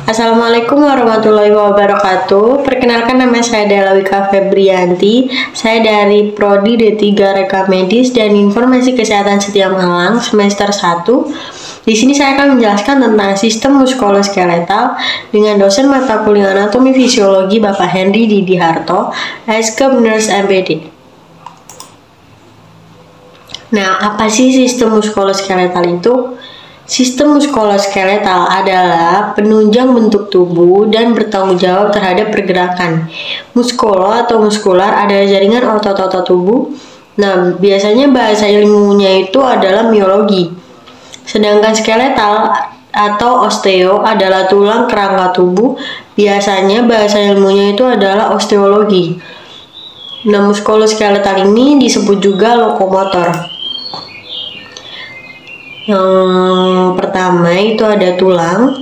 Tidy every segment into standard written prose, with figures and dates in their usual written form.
Assalamualaikum warahmatullahi wabarakatuh. Perkenalkan, nama saya Della Wika Febrianti. Saya dari Prodi D3 Rekam Medis dan Informasi Kesehatan Setia Malang semester 1. Di sini saya akan menjelaskan tentang sistem muskuloskeletal dengan dosen mata kuliah anatomi fisiologi Bapak Henry Didi Harto, Eskep Nurse MPD. Nah, apa sih sistem muskuloskeletal itu? Sistem muskuloskeletal adalah penunjang bentuk tubuh dan bertanggung jawab terhadap pergerakan. Muskulo atau muskular adalah jaringan otot-otot tubuh. Nah, biasanya bahasa ilmunya itu adalah miologi. Sedangkan skeletal atau osteo adalah tulang kerangka tubuh. Biasanya bahasa ilmunya itu adalah osteologi. Nah, muskuloskeletal ini disebut juga lokomotor. Yang pertama itu ada tulang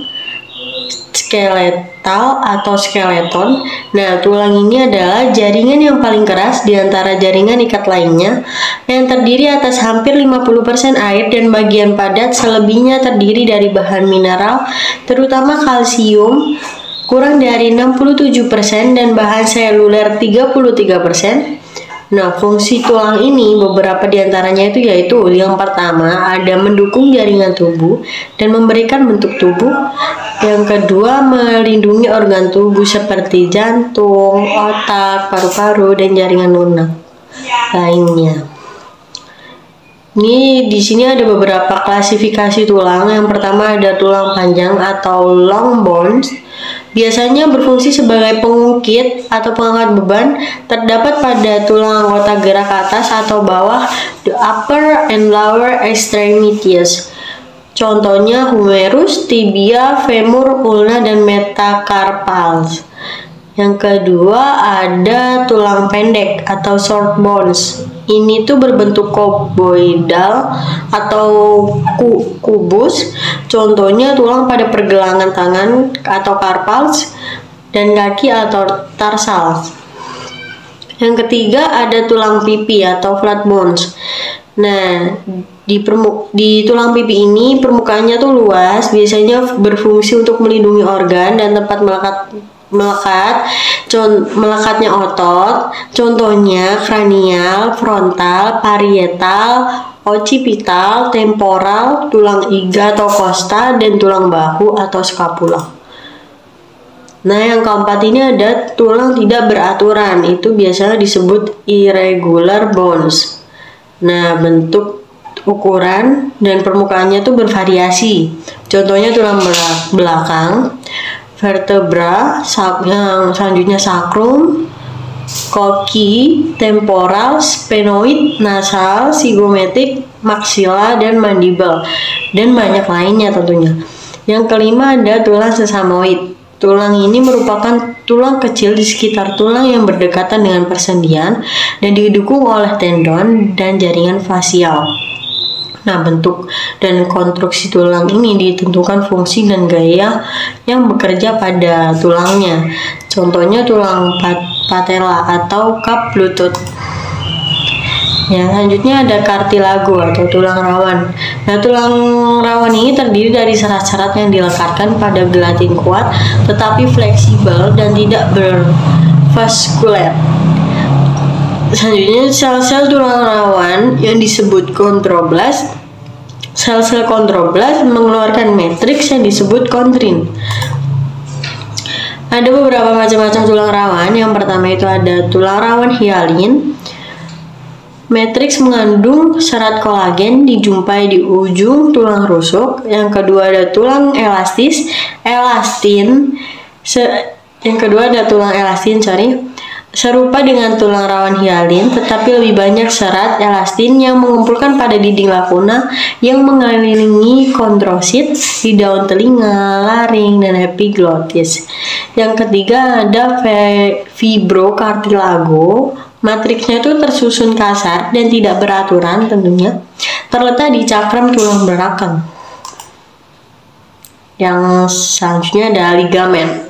skeletal atau skeleton. Nah, tulang ini adalah jaringan yang paling keras di antara jaringan ikat lainnya yang terdiri atas hampir 50% air dan bagian padat, selebihnya terdiri dari bahan mineral terutama kalsium kurang dari 67% dan bahan seluler 33%. Nah, fungsi tulang ini beberapa diantaranya itu yaitu yang pertama ada mendukung jaringan tubuh dan memberikan bentuk tubuh. Yang kedua melindungi organ tubuh seperti jantung, otak, paru-paru, dan jaringan lunak lainnya. Ini di sini ada beberapa klasifikasi tulang. Yang pertama ada tulang panjang atau long bones. Biasanya berfungsi sebagai pengungkit atau pengangkat beban. Terdapat pada tulang anggota gerak atas atau bawah, the upper and lower extremities. Contohnya humerus, tibia, femur, ulna, dan metacarpals. Yang kedua ada tulang pendek atau short bones. Ini tuh berbentuk cuboidal atau kubus. Contohnya tulang pada pergelangan tangan atau carpals dan kaki atau tarsals. Yang ketiga ada tulang pipi atau flat bones. Nah, di tulang pipi ini permukaannya tuh luas, biasanya berfungsi untuk melindungi organ dan tempat melekatnya otot. Contohnya kranial, frontal, parietal, occipital, temporal, tulang iga atau costa, dan tulang bahu atau scapula. Nah, yang keempat ini ada tulang tidak beraturan. Itu biasanya disebut irregular bones. Nah, bentuk, ukuran, dan permukaannya tuh bervariasi. Contohnya tulang belakang, vertebra, yang selanjutnya sacrum, koki, temporal, sphenoid, nasal, zygomatic, maxilla, dan mandible, dan banyak lainnya tentunya. Yang kelima ada tulang sesamoid. Tulang ini merupakan tulang kecil di sekitar tulang yang berdekatan dengan persendian dan didukung oleh tendon dan jaringan fasial. Nah, bentuk dan konstruksi tulang ini ditentukan fungsi dan gaya yang bekerja pada tulangnya. Contohnya tulang patella atau cup lutut. Ya, selanjutnya ada kartilago atau tulang rawan. Nah, tulang rawan ini terdiri dari serat-serat yang dilekatkan pada gelatin kuat tetapi fleksibel dan tidak bervaskuler. Selanjutnya sel-sel tulang rawan yang disebut chondroblast. Sel-sel chondroblast mengeluarkan matriks yang disebut chondrin. Ada beberapa macam-macam tulang rawan. Yang pertama itu ada tulang rawan hialin. Matriks mengandung serat kolagen dijumpai di ujung tulang rusuk. Yang kedua ada tulang elastin. Serupa dengan tulang rawan hialin, tetapi lebih banyak serat elastin yang mengumpulkan pada dinding lakuna yang mengelilingi kondrosit di daun telinga, laring, dan epiglottis. Yang ketiga ada fibrocartilago. Matriksnya itu tersusun kasar dan tidak beraturan tentunya. Terletak di cakram tulang belakang. Yang selanjutnya ada ligamen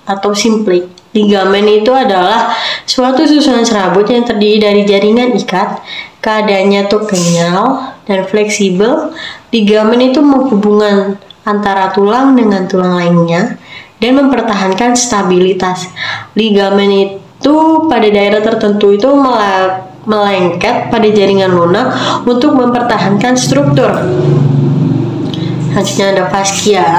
atau simplik. Ligamen itu adalah suatu susunan serabut yang terdiri dari jaringan ikat. Keadaannya tuh kenyal dan fleksibel. Ligamen itu menghubungkan antara tulang dengan tulang lainnya. dan mempertahankan stabilitas. Ligamen itu pada daerah tertentu itu melengket pada jaringan lunak untuk mempertahankan struktur. Selanjutnya ada fascia.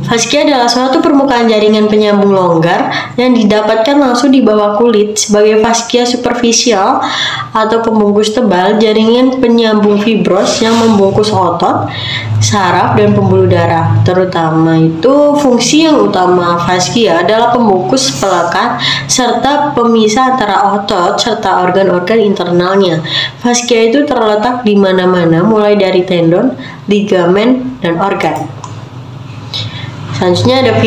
Fascia adalah suatu permukaan jaringan penyambung longgar yang didapatkan langsung di bawah kulit. Sebagai fascia superficial atau pembungkus tebal, jaringan penyambung fibros yang membungkus otot, saraf, dan pembuluh darah. Terutama itu, fungsi yang utama fascia adalah pembungkus pelekat serta pemisah antara otot serta organ-organ internalnya. Fascia itu terletak di mana-mana, mulai dari tendon, ligamen, dan organ. Selanjutnya ada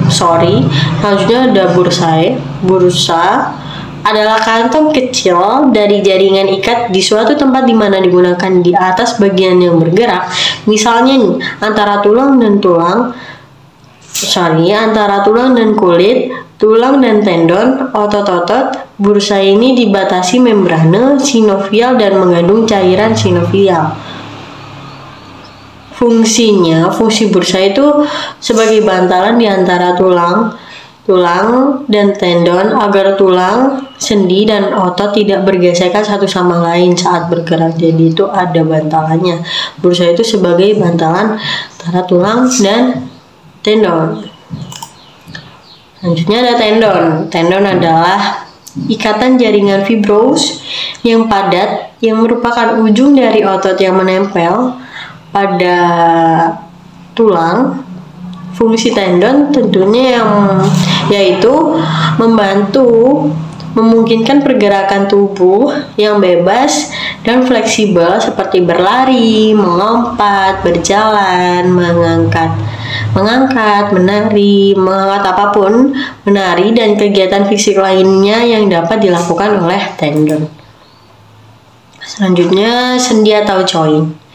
selanjutnya ada bursae. Bursa adalah kantong kecil dari jaringan ikat di suatu tempat di mana digunakan di atas bagian yang bergerak. Misalnya nih, antara tulang dan kulit, tulang dan tendon, otot-otot. Bursa ini dibatasi membrane sinovial dan mengandung cairan sinovial. Fungsi bursa itu sebagai bantalan di antara tulang dan tendon agar tulang, sendi, dan otot tidak bergesekan satu sama lain saat bergerak. Jadi itu ada bantalannya. Bursa itu sebagai bantalan antara tulang dan tendon. Selanjutnya ada tendon. Tendon adalah ikatan jaringan fibros yang padat yang merupakan ujung dari otot yang menempel pada tulang. Fungsi tendon tentunya yaitu memungkinkan pergerakan tubuh yang bebas dan fleksibel seperti berlari, melompat, berjalan, mengangkat, menari, menari, dan kegiatan fisik lainnya yang dapat dilakukan oleh tendon. Selanjutnya sendi atau joint.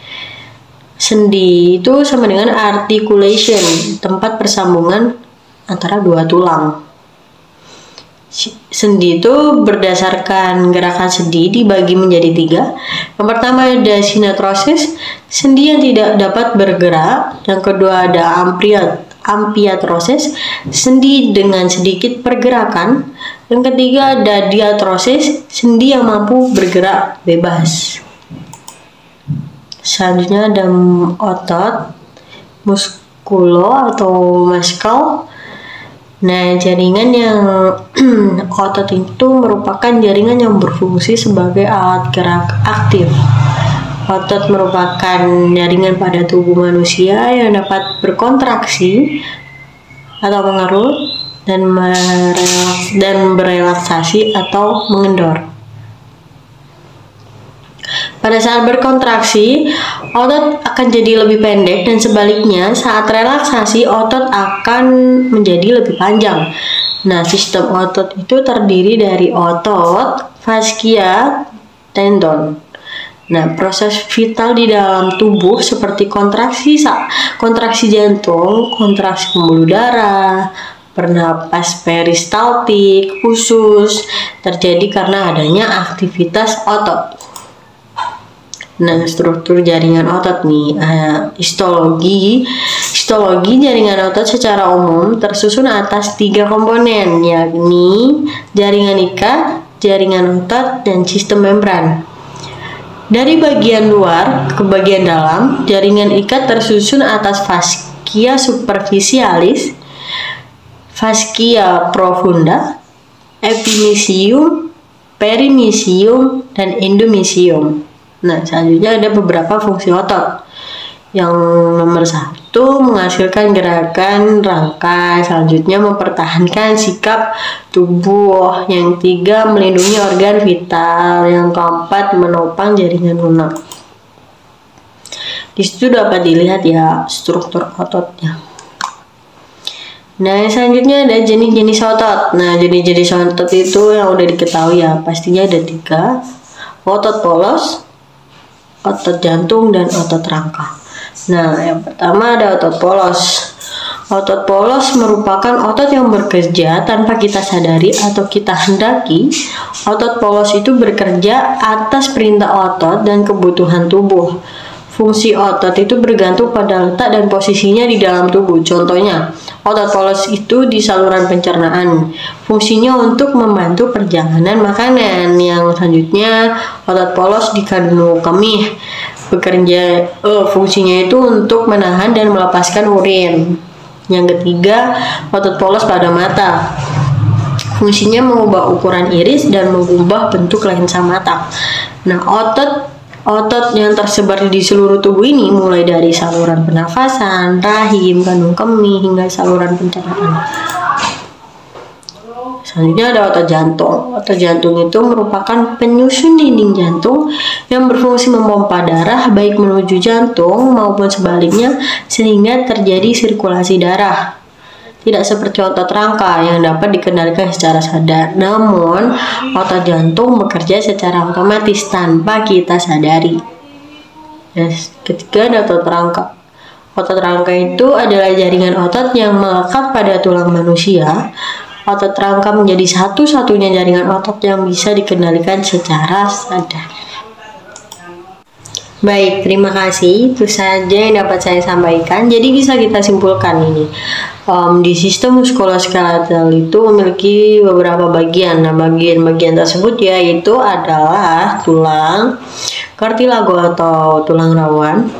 Sendi itu sama dengan articulation, tempat persambungan antara dua tulang. Sendi itu berdasarkan gerakan sendi dibagi menjadi 3. Yang pertama ada sinetrosis, sendi yang tidak dapat bergerak. Yang kedua ada ampiatrosis, sendi dengan sedikit pergerakan. Yang ketiga ada diatrosis, sendi yang mampu bergerak bebas. Selanjutnya ada otot, muskulo atau muscle. Nah, jaringan yang otot itu merupakan jaringan yang berfungsi sebagai alat gerak aktif. Otot merupakan jaringan pada tubuh manusia yang dapat berkontraksi atau mengerut dan berelaksasi atau mengendor. Pada saat berkontraksi, otot akan jadi lebih pendek dan sebaliknya saat relaksasi, otot akan menjadi lebih panjang. Nah, sistem otot itu terdiri dari otot, fascia, tendon. Nah, proses vital di dalam tubuh seperti kontraksi jantung, kontraksi pembuluh darah, bernapas peristaltik, usus terjadi karena adanya aktivitas otot. Nah, struktur jaringan otot nih, histologi jaringan otot secara umum tersusun atas 3 komponen, yakni jaringan ikat, jaringan otot, dan sistem membran. Dari bagian luar ke bagian dalam, jaringan ikat tersusun atas fascia superficialis, fascia profunda, epimysium, perimysium, dan endomysium. Nah, selanjutnya ada beberapa fungsi otot. Yang nomor 1 menghasilkan gerakan rangkai, selanjutnya mempertahankan sikap tubuh, yang 3 melindungi organ vital, yang keempat menopang jaringan lunak. Di situ dapat dilihat ya struktur ototnya. Nah, selanjutnya ada jenis-jenis otot. Nah, jenis-jenis otot itu yang udah diketahui ya, pastinya ada 3. Otot polos, otot jantung, dan otot rangka. Nah, yang pertama ada otot polos. Otot polos merupakan otot yang bekerja tanpa kita sadari atau kita hendaki. Otot polos itu bekerja atas perintah otot dan kebutuhan tubuh. Fungsi otot itu bergantung pada letak dan posisinya di dalam tubuh. Contohnya, Otot polos itu di saluran pencernaan. Fungsinya untuk membantu perjalanan makanan. Yang selanjutnya, otot polos di kandung kemih. Fungsinya itu untuk menahan dan melepaskan urin. Yang ketiga, otot polos pada mata. Fungsinya mengubah ukuran iris dan mengubah bentuk lensa mata. Nah, otot yang tersebar di seluruh tubuh ini mulai dari saluran pernafasan, rahim, kandung kemih, hingga saluran pencernaan. Selanjutnya ada otot jantung. Otot jantung itu merupakan penyusun dinding jantung yang berfungsi memompa darah baik menuju jantung maupun sebaliknya sehingga terjadi sirkulasi darah. Tidak seperti otot rangka yang dapat dikendalikan secara sadar, namun otot jantung bekerja secara otomatis tanpa kita sadari. Ketiga ada otot rangka. Otot rangka itu adalah jaringan otot yang melekat pada tulang manusia. Otot rangka menjadi satu-satunya jaringan otot yang bisa dikendalikan secara sadar. Baik, terima kasih. Itu saja yang dapat saya sampaikan. Jadi bisa kita simpulkan ini. Di sistem muskuloskeletal itu memiliki beberapa bagian. Nah, bagian-bagian tersebut yaitu adalah tulang, kartilago atau tulang rawan.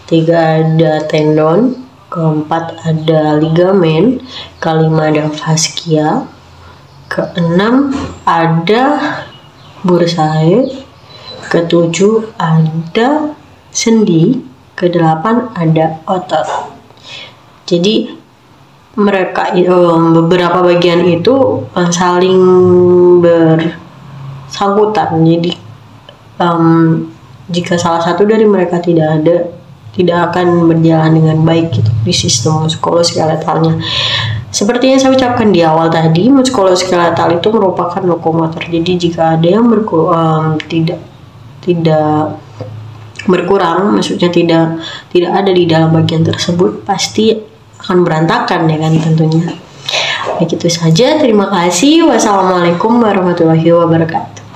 Ketiga ada tendon. Keempat ada ligamen. Kelima ada fascia. Keenam ada bursae. Ketujuh ada sendi, kedelapan ada otot. Jadi mereka beberapa bagian itu saling bersangkutan. Jadi jika salah satu dari mereka tidak akan berjalan dengan baik gitu, di sistem muskuloskeletalnya. Seperti yang saya ucapkan di awal tadi, muskuloskeletal itu merupakan lokomotor. Jadi jika ada yang tidak berkurang, maksudnya tidak ada di dalam bagian tersebut, pasti akan berantakan ya kan tentunya. Baik, itu saja. Terima kasih. Wassalamualaikum warahmatullahi wabarakatuh.